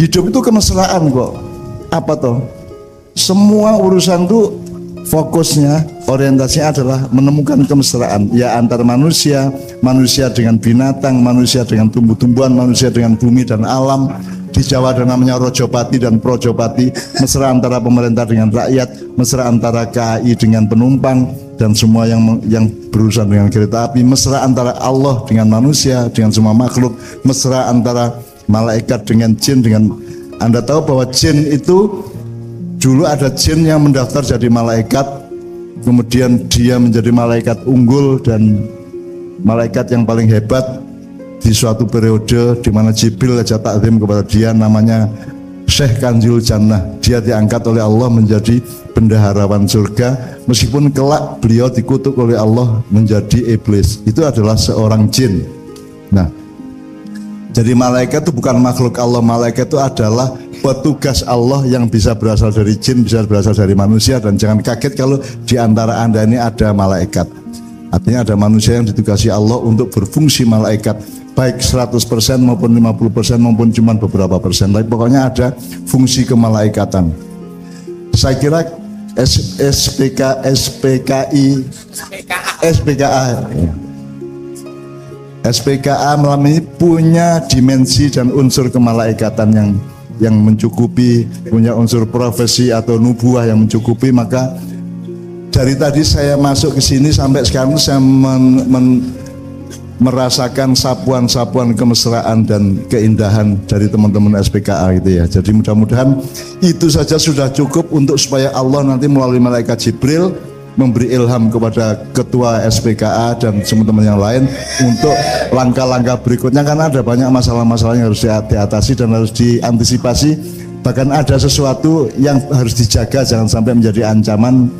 Hidup itu kemesraan kok. Apa toh? Semua urusan tuh fokusnya, orientasinya adalah menemukan kemesraan, ya antar manusia, manusia dengan binatang, manusia dengan tumbuh-tumbuhan, manusia dengan bumi dan alam. Di Jawa ada namanya Rojopati dan Projopati, mesra antara pemerintah dengan rakyat, mesra antara KAI dengan penumpang dan semua yang berurusan dengan kereta api, mesra antara Allah dengan manusia, dengan semua makhluk, mesra antara malaikat dengan jin. Dengan Anda tahu bahwa jin itu dulu ada jin yang mendaftar jadi malaikat, kemudian dia menjadi malaikat unggul dan malaikat yang paling hebat di suatu periode di mana Jibril aja takzim kepada dia, namanya Syekh Kanzil Jannah. Dia diangkat oleh Allah menjadi bendaharawan surga, meskipun kelak beliau dikutuk oleh Allah menjadi iblis. Itu adalah seorang jin. Nah, jadi malaikat itu bukan makhluk Allah. Malaikat itu adalah petugas Allah yang bisa berasal dari jin, bisa berasal dari manusia. Dan jangan kaget kalau di antara Anda ini ada malaikat. Artinya ada manusia yang ditugasi Allah untuk berfungsi malaikat, baik 100% maupun 50% maupun cuma beberapa persen. Tapi pokoknya ada fungsi kemalaikatan. Saya kira SPKA malam ini punya dimensi dan unsur kemalaikatan yang mencukupi, punya unsur profesi atau nubuah yang mencukupi. Maka dari tadi saya masuk ke sini sampai sekarang saya merasakan sapuan-sapuan kemesraan dan keindahan dari teman-teman SPKA gitu ya. Jadi mudah-mudahan itu saja sudah cukup untuk supaya Allah nanti melalui malaikat Jibril memberi ilham kepada ketua SPKA dan teman-teman yang lain untuk langkah-langkah berikutnya, karena ada banyak masalah-masalah yang harus diatasi dan harus diantisipasi. Bahkan ada sesuatu yang harus dijaga jangan sampai menjadi ancaman.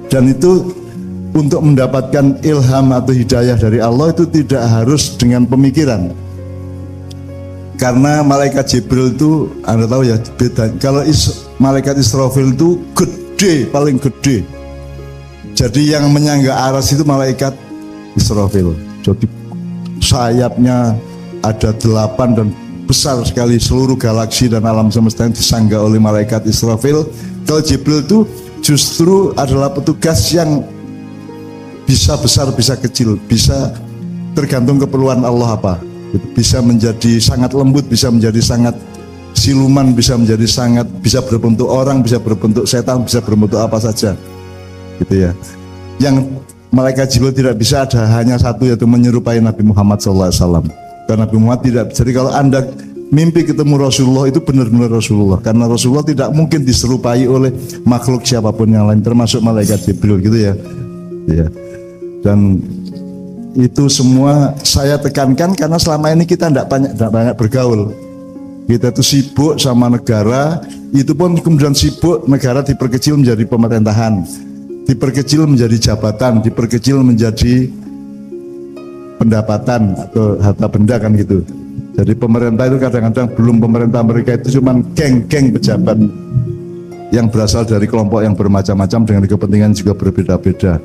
Dan itu untuk mendapatkan ilham atau hidayah dari Allah itu tidak harus dengan pemikiran. Karena malaikat Jibril itu Anda tahu ya beda. Kalau malaikat Israfil itu gede, paling gede. Jadi yang menyangga aras itu malaikat Israfil. Jadi sayapnya ada 8 dan besar sekali, seluruh galaksi dan alam semesta yang disangga oleh malaikat Israfil. Kalau Jibril itu justru adalah petugas yang bisa besar, bisa kecil, bisa tergantung keperluan Allah apa. Bisa menjadi sangat lembut, bisa menjadi sangat siluman, bisa menjadi sangat, bisa berbentuk orang, bisa berbentuk setan, bisa berbentuk apa saja. Gitu ya. Yang malaikat Jibril tidak bisa ada hanya satu, yaitu menyerupai Nabi Muhammad SAW. Karena Nabi Muhammad tidak. Jadi kalau Anda mimpi ketemu Rasulullah itu benar-benar Rasulullah, karena Rasulullah tidak mungkin diserupai oleh makhluk siapapun yang lain, termasuk malaikat Jibril gitu ya. Ya. Dan itu semua saya tekankan karena selama ini kita tidak banyak bergaul. Kita itu sibuk sama negara, itu pun kemudian sibuk negara diperkecil menjadi pemerintahan, diperkecil menjadi jabatan, diperkecil menjadi pendapatan atau harta benda kan gitu. Jadi pemerintah itu kadang-kadang belum pemerintah, mereka itu cuma geng-geng pejabat yang berasal dari kelompok yang bermacam-macam dengan kepentingan juga berbeda-beda.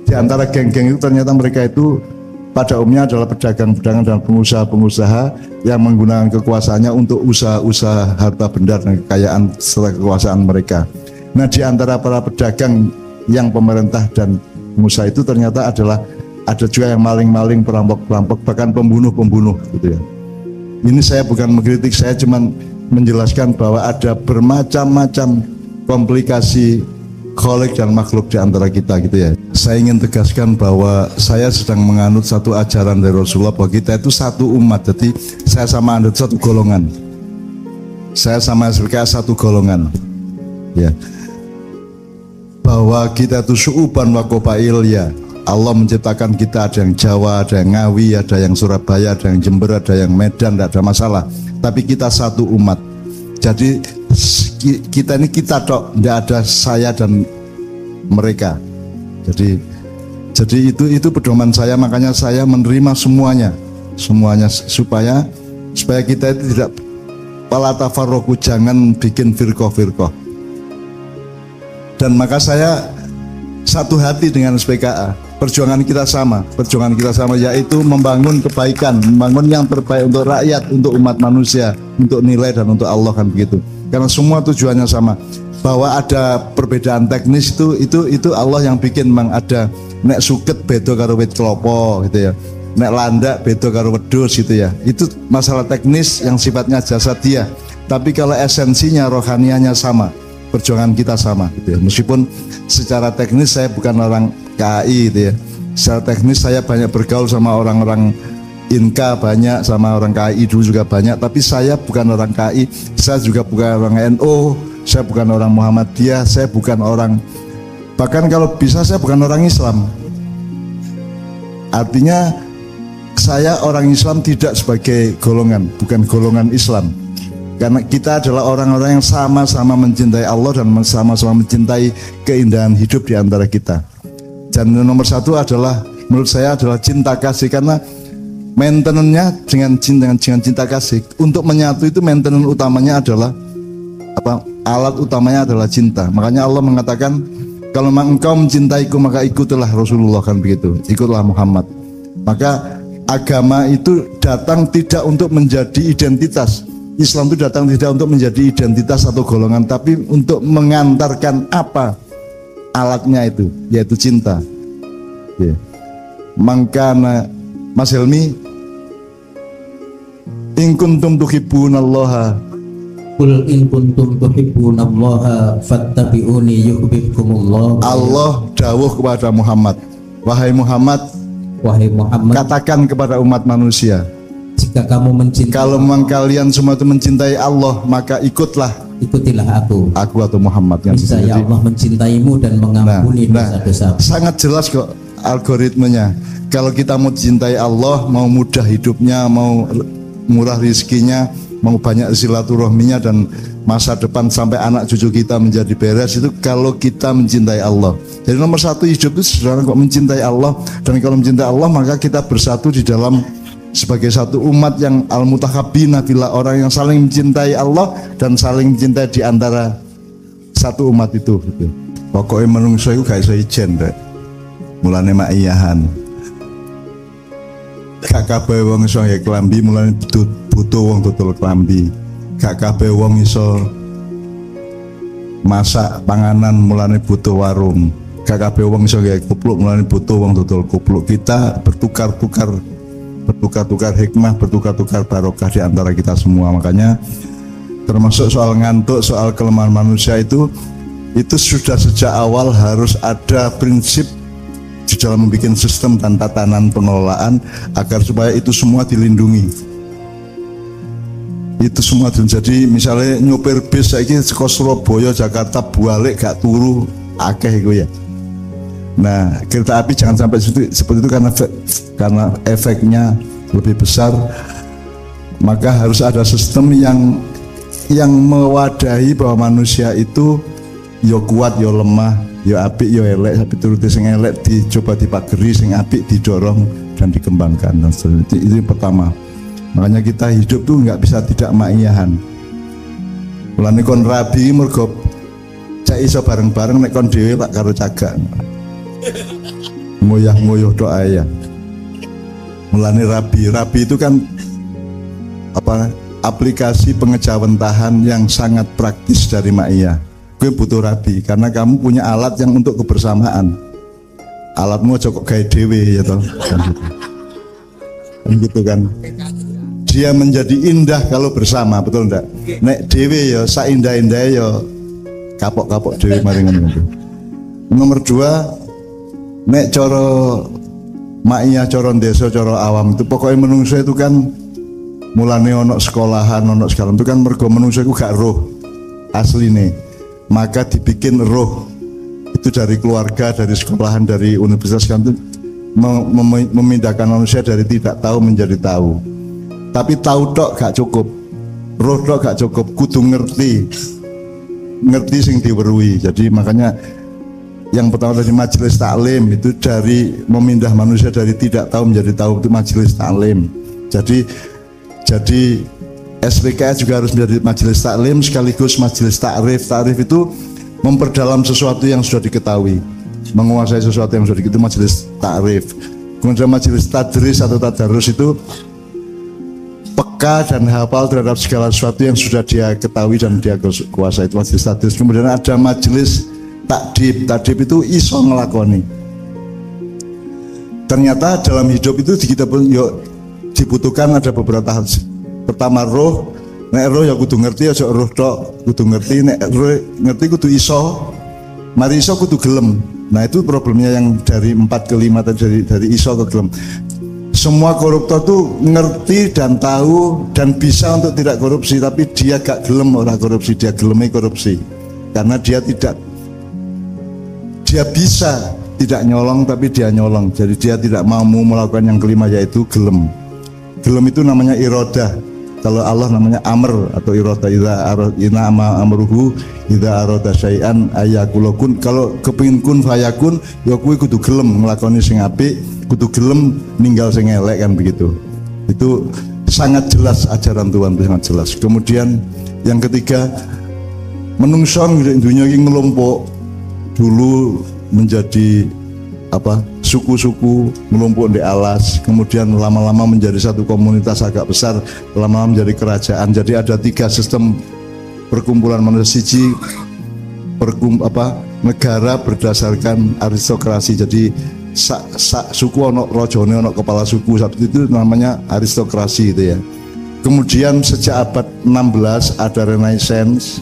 Di antara geng-geng itu ternyata mereka itu pada umumnya adalah pedagang-pedagang dan pengusaha-pengusaha yang menggunakan kekuasaannya untuk usaha-usaha harta benda dan kekayaan serta kekuasaan mereka. Nah, di antara para pedagang yang pemerintah dan pengusaha itu ternyata ada juga yang maling-maling, perampok-perampok, bahkan pembunuh-pembunuh gitu ya. Ini saya bukan mengkritik, saya cuma menjelaskan bahwa ada bermacam-macam komplikasi kholik dan makhluk di antara kita gitu ya. Saya ingin tegaskan bahwa saya sedang menganut satu ajaran dari Rasulullah bahwa kita itu satu umat. Jadi saya sama Anda satu golongan. Saya sama SPKA satu golongan. Ya. Bahwa kita itu syu'uban wa qabail ya. Allah menciptakan kita, ada yang Jawa, ada yang Ngawi, ada yang Surabaya, ada yang Jember, ada yang Medan, tidak ada masalah. Tapi kita satu umat. Jadi kita ini kita tok, tidak ada saya dan mereka. Jadi itu pedoman saya, makanya saya menerima semuanya supaya kita itu tidak pala tafarroku, jangan bikin firqah. Dan maka saya satu hati dengan SPKA. perjuangan kita sama, yaitu membangun kebaikan, membangun yang terbaik untuk rakyat, untuk umat manusia, untuk nilai dan untuk Allah, kan begitu. Karena semua tujuannya sama. Bahwa ada perbedaan teknis itu Allah yang bikin. Memang ada nek suket beda karo wit klopo gitu ya, nek landak beda karo wedhus gitu ya. Itu masalah teknis yang sifatnya jasadiah. Tapi kalau esensinya, rohanianya sama, perjuangan kita sama gitu ya. Meskipun secara teknis saya bukan orang KAI gitu ya. Secara teknis saya banyak bergaul sama orang-orang Inka, banyak sama orang KAI dulu juga banyak. Tapi saya bukan orang KAI, saya juga bukan orang NU, saya bukan orang Muhammadiyah, saya bukan orang, bahkan kalau bisa saya bukan orang Islam. Artinya saya orang Islam tidak sebagai golongan, bukan golongan Islam. Karena kita adalah orang-orang yang sama-sama mencintai Allah dan sama-sama mencintai keindahan hidup di antara kita. Dan nomor satu adalah, menurut saya adalah cinta kasih. Karena maintenance-nya dengan cinta kasih. Untuk menyatu itu maintenance utamanya adalah apa? Alat utamanya adalah cinta. Makanya Allah mengatakan, kalau engkau mencintaiku maka ikutilah Rasulullah, kan begitu. Ikutlah Muhammad. Maka agama itu datang tidak untuk menjadi identitas. Islam itu datang tidak untuk menjadi identitas atau golongan, tapi untuk mengantarkan apa alatnya itu, yaitu cinta. Ya. Mangkana Mas Helmi, in kuntum tuhibbunallaha, qul in kuntum tuhibbunallaha fattabi'uni yuhibbukumullah. Allah dawuh kepada Muhammad, wahai Muhammad, katakan kepada umat manusia, jika kamu mencintai, kalau memang kalian semua itu mencintai Allah, maka ikutilah aku atau Muhammad, yang ya Allah mencintaimu dan mengampuni dosa-dosa. Sangat jelas kok algoritmenya. Kalau kita mau cintai Allah, mau mudah hidupnya, mau murah rezekinya, mau banyak silaturahminya, dan masa depan sampai anak cucu kita menjadi beres, itu kalau kita mencintai Allah. Jadi nomor satu hidup itu saudara kok mencintai Allah. Dan kalau mencintai Allah, maka kita bersatu di dalam sebagai satu umat yang al-mutahabbina fillah, orang yang saling mencintai Allah dan saling mencintai di antara satu umat itu gitu. Pokoknya menungso itu gak iso ijen rek. Mulane ma'iyahan. Gak kabeh wong iso nggawe klambi, mulane butuh wong tutul klambi. Gak kabeh wong iso masak panganan, mulane butuh warung. Gak kabeh wong iso nggawe kupluk, mulane butuh wong tutul kupluk. Kita bertukar-tukar hikmah, bertukar-tukar barokah di antara kita semua. Makanya termasuk soal ngantuk, soal kelemahan manusia itu sudah sejak awal harus ada prinsip di dalam membuat sistem dan tatanan pengelolaan agar supaya itu semua dilindungi. Itu semua jadi misalnya nyopir bis saiki saka Surabaya Jakarta balik gak turu akeh iku ya. Nah, kereta api jangan sampai seperti itu karena efeknya lebih besar. Maka harus ada sistem yang mewadahi bahwa manusia itu yo kuat, yo lemah, yo apik, yo elek. Tapi turuti sing elek dicoba dipageri, sing apik didorong dan dikembangkan. Dan itu yang pertama. Makanya kita hidup tuh nggak bisa tidak ma'iyahan. Mulane kon rabi mergo cak iso bareng-bareng, nek kon dhewe pak karo cagak. Ngoyah-ngoyah doa ya. Mulane rabi itu kan apa, aplikasi pengejawentahan yang sangat praktis dari Ma'iyah. Gue butuh rabi karena kamu punya alat yang untuk kebersamaan. Alatmu aja kok gawe dhewe ya toh. Kan gitu kan. Dia menjadi indah kalau bersama, betul enggak? Nek dhewe ya sak indah-indah ya kapok-kapok dhewe maringan itu. Nomor 2, nek coro Ma'iyah, coro desa, coro awam itu pokoknya menungso itu kan mulane ono sekolahan, ono sekarang itu kan mergo menungso itu gak roh asli nih, maka dibikin roh itu dari keluarga, dari sekolahan, dari universitas kan itu memindahkan manusia dari tidak tahu menjadi tahu. Tapi tahu tok gak cukup, roh tok gak cukup, kudu ngerti sing diweruhi. Jadi makanya yang pertama dari majelis taklim itu dari memindah manusia dari tidak tahu menjadi tahu, itu majelis taklim. Jadi SPKS juga harus menjadi majelis taklim sekaligus majelis takrif. Takrif itu memperdalam sesuatu yang sudah diketahui. menguasai sesuatu yang sedikit itu majelis ta'rif. Kemudian majelis tadris atau tadarus itu peka dan hafal terhadap segala sesuatu yang sudah dia ketahui dan dia kuasai, itu majelis tadris. Kemudian ada majelis takdib. Takdib itu iso ngelakoni. Ternyata dalam hidup itu kita pun dibutuhkan ada beberapa hal. Pertama roh, nek roh ya kudu ngerti, aja roh tok, kudu ngerti, nek roh ngerti kudu iso. Mari iso kudu gelem. Nah itu problemnya yang dari 4 ke 5 tadi, dari iso ke gelem. Semua koruptor tuh ngerti dan tahu dan bisa untuk tidak korupsi, tapi dia gak gelem orang korupsi, dia gelemi korupsi. Karena dia bisa tidak nyolong tapi dia nyolong. Jadi dia tidak mau melakukan yang kelima, yaitu gelem. Gelem itu namanya irodah. Kalau Allah namanya amr atau irodah. Idza amruhu idza arada syai'an ayakulun. Kalau kepengin kun fayakun, ya kuwi kudu gelem nglakoni sing apik, kudu gelem ninggal sing elek, kan begitu. Itu sangat jelas ajaran Tuhan, itu sangat jelas. Kemudian yang ketiga, menungso dunia iki ngelompok dulu menjadi suku-suku ngelompok di alas, kemudian lama-lama menjadi satu komunitas agak besar, lama-lama menjadi kerajaan. Jadi ada 3 sistem perkumpulan manusia. Siji negara berdasarkan aristokrasi. Jadi suku ono rojone, ono kepala suku, itu namanya aristokrasi itu ya. Kemudian sejak abad 16 ada Renaissance.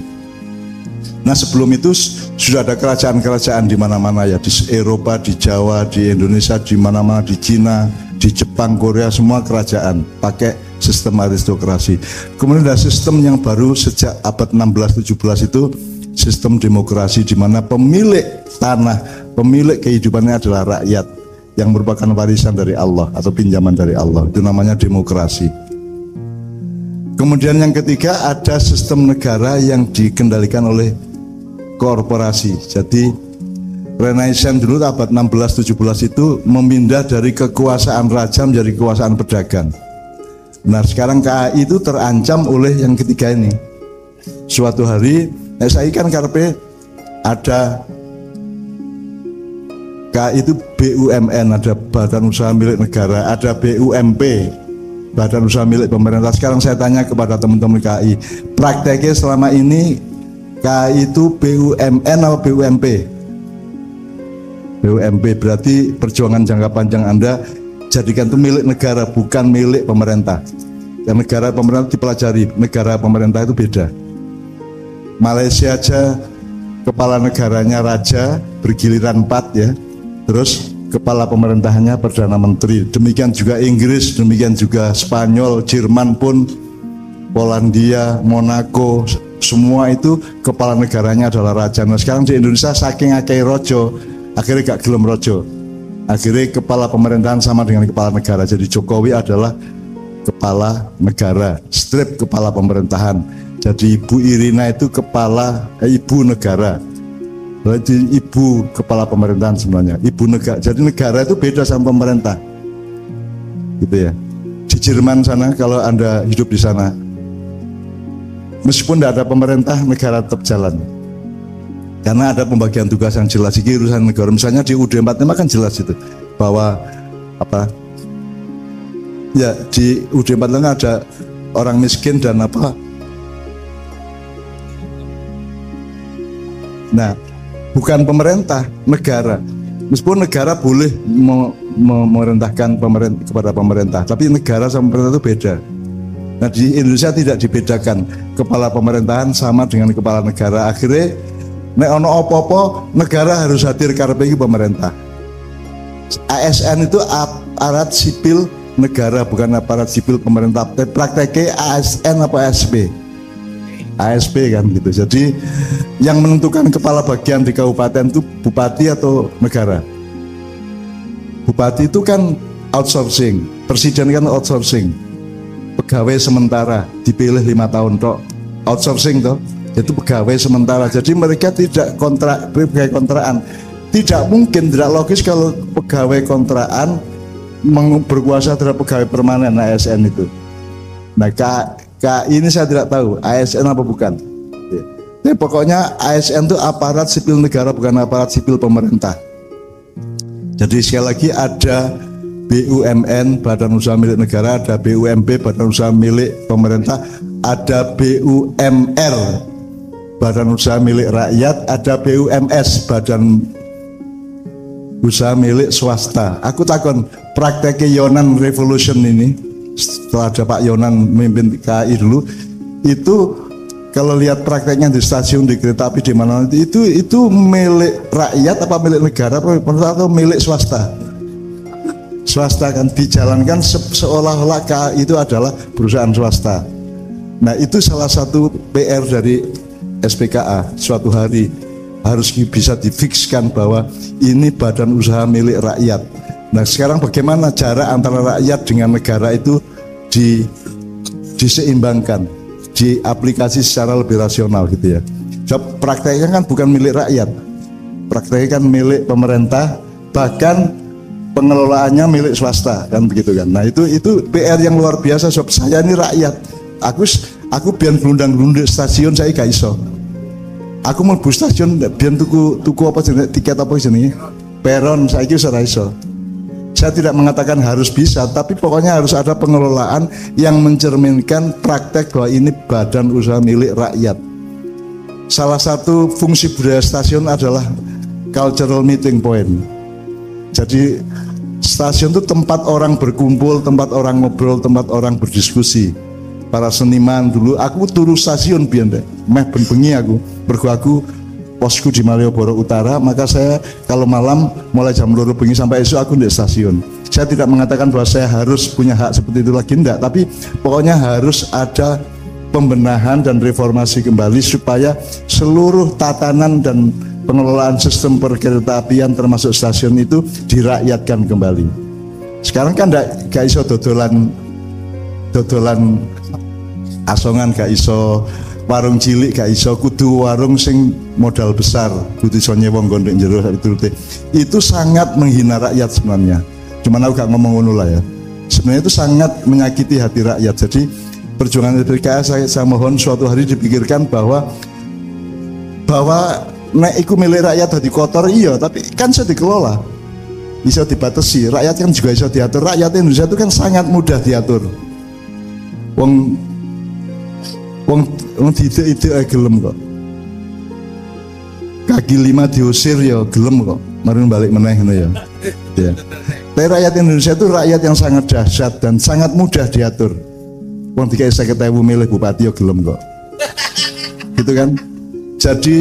Nah sebelum itu sudah ada kerajaan-kerajaan di mana-mana ya, di Eropa, di Jawa, di Indonesia, di mana-mana, di Cina, di Jepang, Korea, semua kerajaan pakai sistem aristokrasi. Kemudian ada sistem yang baru sejak abad 16-17 itu sistem demokrasi, di mana pemilik tanah, pemilik kehidupannya adalah rakyat yang merupakan warisan dari Allah atau pinjaman dari Allah. Itu namanya demokrasi. Kemudian yang ketiga ada sistem negara yang dikendalikan oleh korporasi. Jadi Renaissance dulu abad 16-17 itu memindah dari kekuasaan raja menjadi kekuasaan pedagang. Nah sekarang KAI itu terancam oleh yang ketiga ini. Suatu hari saya kan karpe ada KAI itu BUMN, ada badan usaha milik negara, ada BUMP, badan usaha milik pemerintah. Sekarang saya tanya kepada teman-teman KAI, prakteknya selama ini KAI itu BUMN atau BUMP? BUMP berarti perjuangan jangka panjang Anda jadikan itu milik negara, bukan milik pemerintah. Yang negara pemerintah dipelajari, negara pemerintah itu beda. Malaysia aja kepala negaranya raja, bergiliran 4 ya. Terus kepala pemerintahannya Perdana Menteri. Demikian juga Inggris, demikian juga Spanyol, Jerman pun, Polandia, Monaco, semua itu kepala negaranya adalah raja. Nah sekarang di Indonesia saking akeh rojo, akhirnya gak gelem rojo. Akhirnya kepala pemerintahan sama dengan kepala negara. Jadi Jokowi adalah kepala negara, strip kepala pemerintahan. Jadi Ibu Irina itu ibu negara. Jadi ibu kepala pemerintahan sebenarnya, ibu negara. Jadi negara itu beda sama pemerintah, gitu ya. Di Jerman sana kalau Anda hidup di sana, meskipun tidak ada pemerintah, negara tetap jalan. Karena ada pembagian tugas yang jelas. Ini urusan negara. Misalnya di UUD 45 kan jelas itu bahwa ya di UUD 45 ada orang miskin dan Nah, bukan pemerintah, negara. Meskipun negara boleh memerintahkan kepada pemerintah, tapi negara sama pemerintah itu beda. Nah di Indonesia tidak dibedakan, kepala pemerintahan sama dengan kepala negara. Akhirnya nek ono opo-opo negara harus hadir karena pemerintah. ASN itu aparat sipil negara, bukan aparat sipil pemerintah. Prakteknya ASN apa ASP? ASP kan gitu. Jadi yang menentukan kepala bagian di kabupaten itu bupati atau negara. Bupati itu kan outsourcing, presiden kan outsourcing. Pegawai sementara dipilih 5 tahun tok, outsourcing toh, itu pegawai sementara. Jadi mereka tidak pegawai kontrakan. Tidak mungkin, tidak logis kalau pegawai kontrakan berkuasa terhadap pegawai permanen ASN itu. Nah ini saya tidak tahu ASN apa bukan. Pokoknya ASN itu aparat sipil negara, bukan aparat sipil pemerintah. Jadi sekali lagi ada BUMN, Badan Usaha Milik Negara, ada BUMB, Badan Usaha Milik Pemerintah, ada BUMR, Badan Usaha Milik Rakyat, ada BUMS, Badan Usaha Milik Swasta. Aku takon praktek Yonan Revolution ini, setelah ada Pak Yonan memimpin KAI dulu, itu kalau lihat prakteknya di stasiun, di kereta api, di mana itu milik rakyat apa milik negara atau milik swasta? Swasta kan dijalankan seolah-olah KAI itu adalah perusahaan swasta. Nah itu salah satu PR dari SPKA, suatu hari harus bisa difikskan bahwa ini badan usaha milik rakyat. Nah sekarang bagaimana jarak antara rakyat dengan negara itu diseimbangkan, diaplikasi secara lebih rasional gitu ya. Sebab prakteknya kan bukan milik rakyat, prakteknya kan milik pemerintah, bahkan pengelolaannya milik swasta kan begitu kan. Nah itu PR yang luar biasa. Sob, saya ini rakyat. Aku biar gelundang-gelundung stasiun saya gak iso. Aku mau bus stasiun biar tuku apa jenis tiket apa jenis peron saya itu ora iso. Saya tidak mengatakan harus bisa, tapi pokoknya harus ada pengelolaan yang mencerminkan praktek bahwa ini badan usaha milik rakyat. Salah satu fungsi budaya stasiun adalah cultural meeting point. Jadi stasiun itu tempat orang berkumpul, tempat orang ngobrol, tempat orang berdiskusi. Para seniman dulu, aku turu stasiun biyen deh, meh bengi aku posku di Malioboro Utara, maka saya kalau malam mulai jam 2 bengi sampai esok aku di stasiun. Saya tidak mengatakan bahwa saya harus punya hak seperti itu lagi, enggak, tapi pokoknya harus ada pembenahan dan reformasi kembali supaya seluruh tatanan dan pengelolaan sistem perkeretaapian termasuk stasiun itu dirakyatkan kembali. Sekarang kan gak iso dodolan asongan, gak iso warung cilik, gak iso kudu warung sing modal besar, kudu iso nyewong gondek jero itu sangat menghina rakyat sebenarnya. Cuman aku gak ngomong ngono lah ya. Sebenarnya itu sangat menyakiti hati rakyat. Jadi perjuangan SPKA saya mohon suatu hari dipikirkan bahwa nek iku milik rakyat dadi kotor iya, tapi kan bisa dikelola, bisa dibatasi. Rakyat kan juga bisa diatur. Rakyat Indonesia itu kan sangat mudah diatur. Wong ide gelem kok. Kaki 5 diusir ya gelem kok. Mari balik meneh ngono ya. Ya. Tapi rakyat Indonesia itu rakyat yang sangat dahsyat dan sangat mudah diatur. Wong dikai 50.000 milih bupati ya gelem kok. Gitu kan? Jadi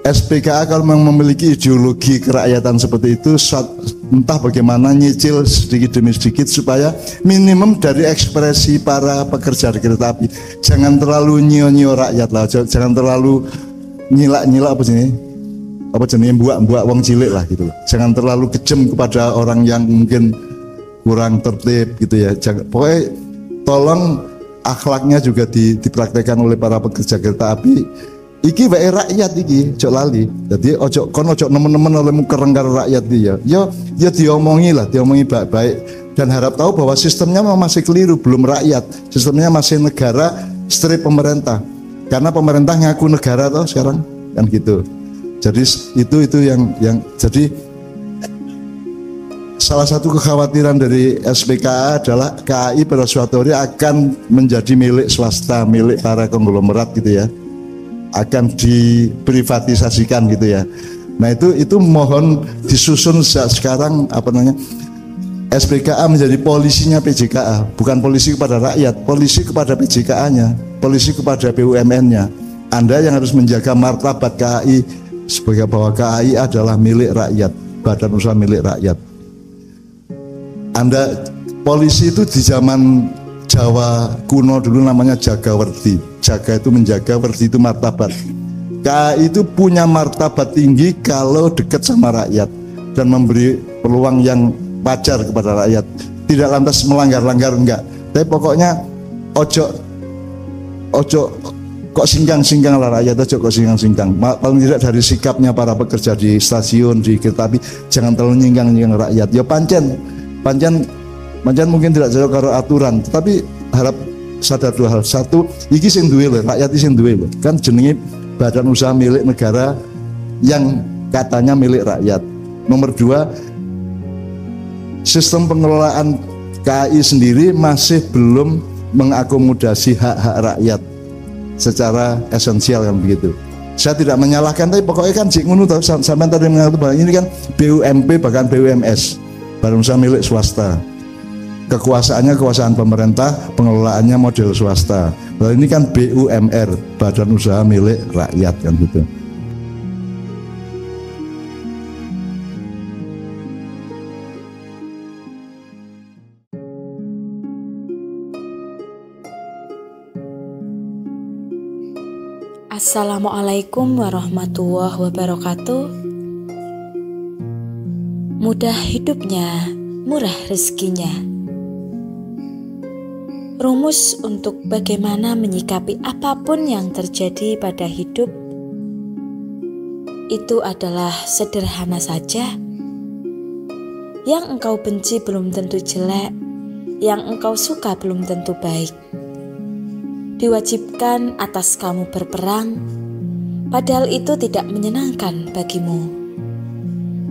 SPKA kalau memang memiliki ideologi kerakyatan seperti itu, entah bagaimana nyicil sedikit demi sedikit supaya minimum dari ekspresi para pekerja di kereta api jangan terlalu nyio-nyio rakyat lah, jangan terlalu nyilak-nyilak apa jenis buak wong cilik lah gitu. Jangan terlalu kejam kepada orang yang mungkin kurang tertib gitu ya. Pokoknya tolong akhlaknya juga dipraktekkan oleh para pekerja kereta api. Iki wae rakyat iki, ojo lali. Jadi ojo nemen-nemen olehmu kereng karo rakyat dia. Ya diomongi baik-baik dan harap tahu bahwa sistemnya masih keliru, belum rakyat. Sistemnya masih negara strip pemerintah. Karena pemerintah ngaku negara toh sekarang kan gitu. Jadi itu yang jadi salah satu kekhawatiran dari SPKA adalah KAI pada suatu hari akan menjadi milik swasta, milik para konglomerat gitu ya. Akan diprivatisasikan gitu ya. Nah itu mohon disusun sekarang SPKA menjadi polisinya PJKA, bukan polisi kepada rakyat, polisi kepada PJKA-nya, polisi kepada BUMN-nya. Anda yang harus menjaga martabat KAI sebagai bahwa KAI adalah milik rakyat, badan usaha milik rakyat. Anda polisi itu di zaman Jawa kuno dulu namanya jagawerdi. Jaga itu menjaga, werdi itu martabat. KAI itu punya martabat tinggi kalau dekat sama rakyat dan memberi peluang yang wajar kepada rakyat. Tidak lantas melanggar-langgar enggak. Tapi pokoknya ojo kok singgang-singgang lah rakyat, ojo kok singgang-singgang. Paling tidak dari sikapnya para pekerja di stasiun, di kereta api, jangan terlalu nyinggang-nyinggang rakyat. Ya pancen mungkin tidak jauh karo aturan, tetapi harap sadar dua hal. Satu, iki sing duwe lho, rakyat iki sing duwe lho. Kan jenenge badan usaha milik negara yang katanya milik rakyat. Nomor dua, sistem pengelolaan KAI sendiri masih belum mengakomodasi hak-hak rakyat secara esensial kan begitu. Saya tidak menyalahkan, tapi pokoknya kan cik ngono toh, sampai tadi mengatakan bahwa ini kan BUMP bahkan BUMS, badan usaha milik swasta. Kekuasaannya kekuasaan pemerintah, pengelolaannya model swasta. Lalu ini kan BUMR, badan usaha milik rakyat kan gitu. Assalamualaikum warahmatullahi wabarakatuh. Mudah hidupnya, murah rezekinya. Rumus untuk bagaimana menyikapi apapun yang terjadi pada hidup itu adalah sederhana saja. Yang engkau benci belum tentu jelek, yang engkau suka belum tentu baik. Diwajibkan atas kamu berperang, padahal itu tidak menyenangkan bagimu.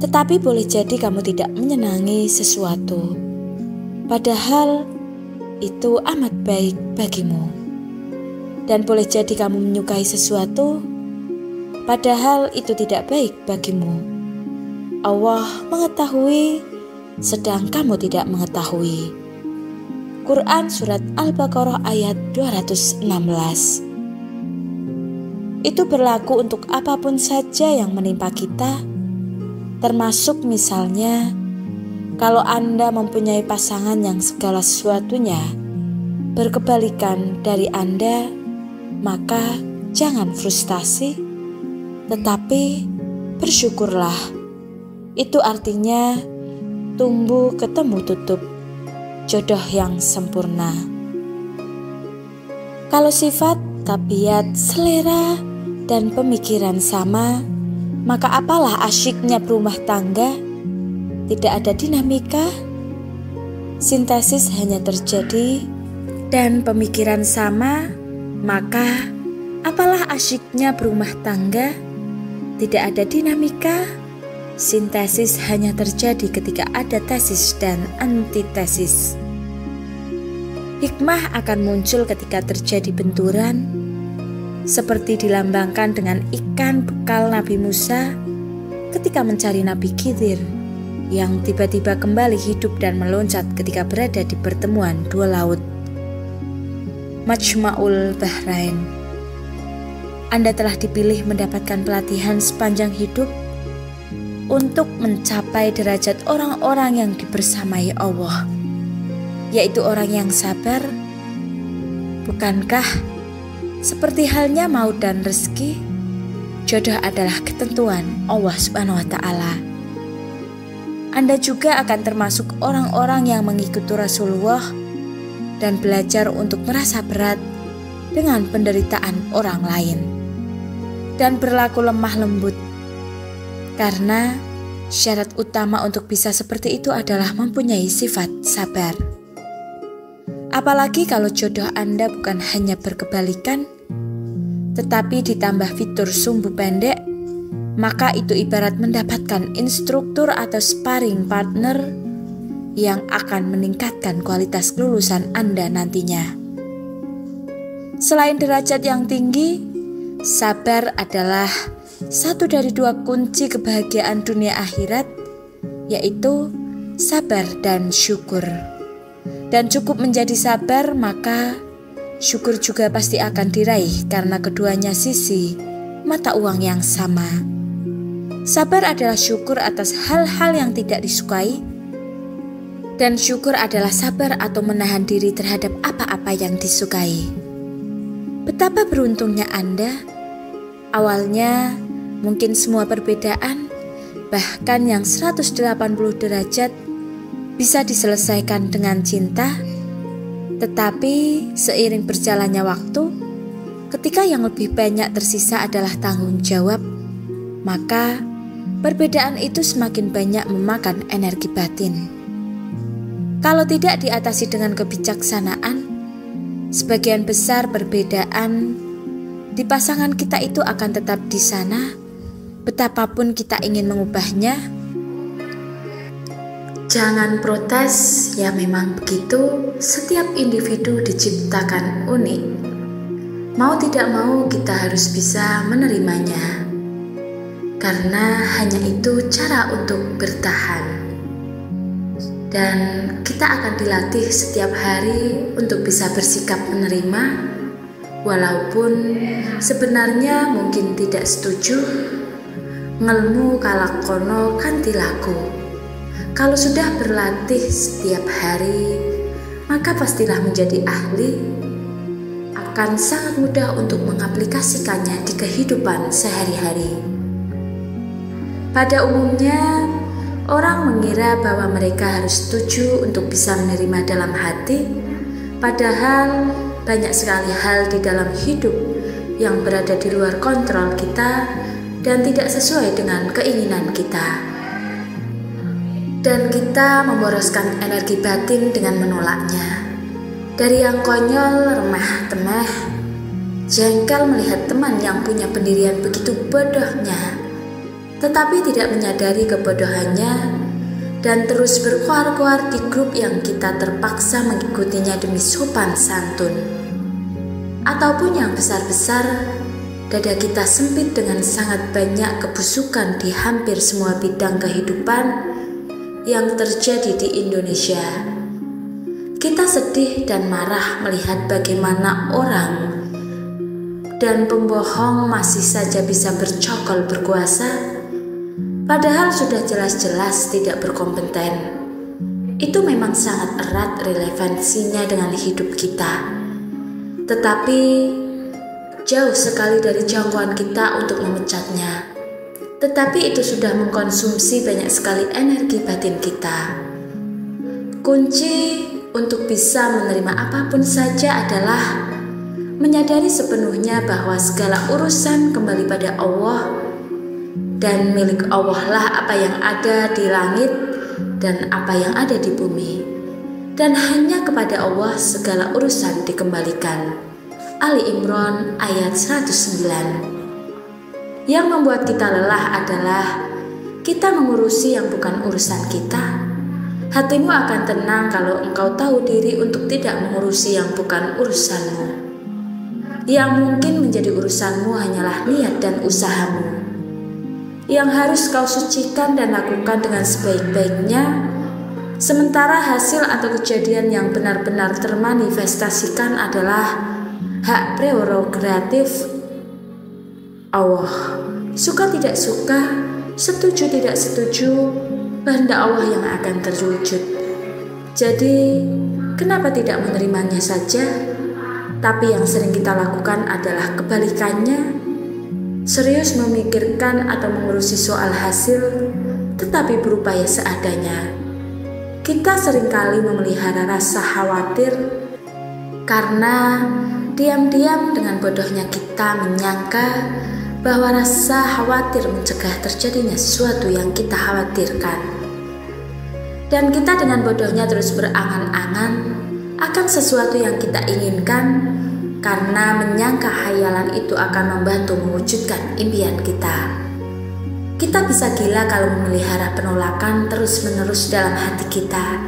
Tetapi boleh jadi kamu tidak menyenangi sesuatu, padahal itu amat baik bagimu. Dan boleh jadi kamu menyukai sesuatu, padahal itu tidak baik bagimu. Allah mengetahui, sedang kamu tidak mengetahui. Quran Surat Al-Baqarah ayat 216. Itu berlaku untuk apapun saja yang menimpa kita, termasuk misalnya kalau Anda mempunyai pasangan yang segala sesuatunya berkebalikan dari Anda, maka jangan frustasi, tetapi bersyukurlah. Itu artinya tumbuh ketemu tutup, jodoh yang sempurna. Kalau sifat, tabiat, selera, dan pemikiran sama, maka apalah asyiknya berumah tangga? Tidak ada dinamika, sintesis hanya terjadi, dan pemikiran sama, maka apalah asyiknya berumah tangga? Tidak ada dinamika, sintesis hanya terjadi ketika ada tesis dan antitesis. Hikmah akan muncul ketika terjadi benturan, seperti dilambangkan dengan ikan bekal Nabi Musa ketika mencari Nabi Khidir yang tiba-tiba kembali hidup dan meloncat ketika berada di pertemuan dua laut. Majma'ul Bahrain. Anda telah dipilih mendapatkan pelatihan sepanjang hidup untuk mencapai derajat orang-orang yang dibersamai Allah, yaitu orang yang sabar. Bukankah seperti halnya maut dan rezeki, jodoh adalah ketentuan Allah Subhanahu wa Ta'ala. Anda juga akan termasuk orang-orang yang mengikuti Rasulullah dan belajar untuk merasa berat dengan penderitaan orang lain dan berlaku lemah lembut. Karena syarat utama untuk bisa seperti itu adalah mempunyai sifat sabar. Apalagi kalau jodoh Anda bukan hanya berkebalikan, tetapi ditambah fitur sumbu pendek, maka itu ibarat mendapatkan instruktur atau sparring partner yang akan meningkatkan kualitas kelulusan Anda nantinya. Selain derajat yang tinggi, sabar adalah satu dari dua kunci kebahagiaan dunia akhirat, yaitu sabar dan syukur. Dan cukup menjadi sabar, maka syukur juga pasti akan diraih karena keduanya sisi mata uang yang sama. Sabar adalah syukur atas hal-hal yang tidak disukai, dan syukur adalah sabar atau menahan diri terhadap apa-apa yang disukai. Betapa beruntungnya Anda. Awalnya mungkin semua perbedaan, bahkan yang 180 derajat, bisa diselesaikan dengan cinta. Tetapi seiring berjalannya waktu, ketika yang lebih banyak tersisa adalah tanggung jawab, maka perbedaan itu semakin banyak memakan energi batin. Kalau tidak diatasi dengan kebijaksanaan, sebagian besar perbedaan di pasangan kita itu akan tetap di sana, betapapun kita ingin mengubahnya. Jangan protes, ya memang begitu, setiap individu diciptakan unik. Mau tidak mau kita harus bisa menerimanya, karena hanya itu cara untuk bertahan. Dan kita akan dilatih setiap hari untuk bisa bersikap menerima, walaupun sebenarnya mungkin tidak setuju. Ngelmu kalakono kanthi laku. Kalau sudah berlatih setiap hari, maka pastilah menjadi ahli, akan sangat mudah untuk mengaplikasikannya di kehidupan sehari-hari. Pada umumnya, orang mengira bahwa mereka harus setuju untuk bisa menerima dalam hati, padahal banyak sekali hal di dalam hidup yang berada di luar kontrol kita dan tidak sesuai dengan keinginan kita. Dan kita memboroskan energi batin dengan menolaknya. Dari yang konyol, remeh temeh, jengkel melihat teman yang punya pendirian begitu bodohnya, tetapi tidak menyadari kebodohannya, dan terus berkuar-kuar di grup yang kita terpaksa mengikutinya demi sopan santun. Ataupun yang besar-besar, dada kita sempit dengan sangat banyak kebusukan di hampir semua bidang kehidupan yang terjadi di Indonesia. Kita sedih dan marah melihat bagaimana orang dan pembohong masih saja bisa bercokol berkuasa, padahal sudah jelas-jelas tidak berkompeten. Itu memang sangat erat relevansinya dengan hidup kita. Tetapi jauh sekali dari jangkauan kita untuk memecatnya. Tetapi itu sudah mengkonsumsi banyak sekali energi batin kita. Kunci untuk bisa menerima apapun saja adalah menyadari sepenuhnya bahwa segala urusan kembali pada Allah, dan milik Allah lah apa yang ada di langit dan apa yang ada di bumi, dan hanya kepada Allah segala urusan dikembalikan. Ali Imran ayat 109. Yang membuat kita lelah adalah kita mengurusi yang bukan urusan kita. Hatimu akan tenang kalau engkau tahu diri untuk tidak mengurusi yang bukan urusanmu. Yang mungkin menjadi urusanmu hanyalah niat dan usahamu, yang harus kau sucikan dan lakukan dengan sebaik-baiknya, sementara hasil atau kejadian yang benar-benar termanifestasikan adalah hak prerogatif Allah. Suka tidak suka, setuju tidak setuju, kehendak Allah yang akan terwujud. Jadi, kenapa tidak menerimanya saja? Tapi yang sering kita lakukan adalah kebalikannya. Serius memikirkan atau mengurusi soal hasil, tetapi berupaya seadanya. Kita seringkali memelihara rasa khawatir karena diam-diam dengan bodohnya kita menyangka bahwa rasa khawatir mencegah terjadinya sesuatu yang kita khawatirkan. Dan kita dengan bodohnya terus berangan-angan akan sesuatu yang kita inginkan karena menyangka khayalan itu akan membantu mewujudkan impian kita. Kita bisa gila kalau memelihara penolakan terus-menerus dalam hati kita.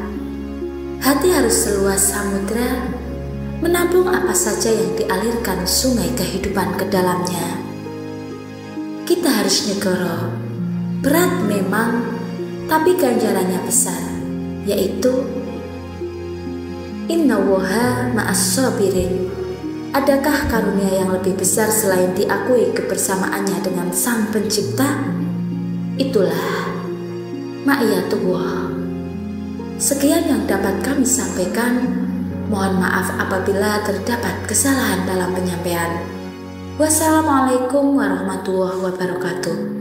Hati harus seluas samudra, menampung apa saja yang dialirkan sungai kehidupan ke dalamnya. Kita harus nyegoro. Berat memang, tapi ganjarannya besar, yaitu innallaha ma'as-sabirin. Adakah karunia yang lebih besar selain diakui kebersamaannya dengan Sang Pencipta? Itulah ma'iyatullah. Sekian yang dapat kami sampaikan. Mohon maaf apabila terdapat kesalahan dalam penyampaian. Wassalamualaikum warahmatullahi wabarakatuh.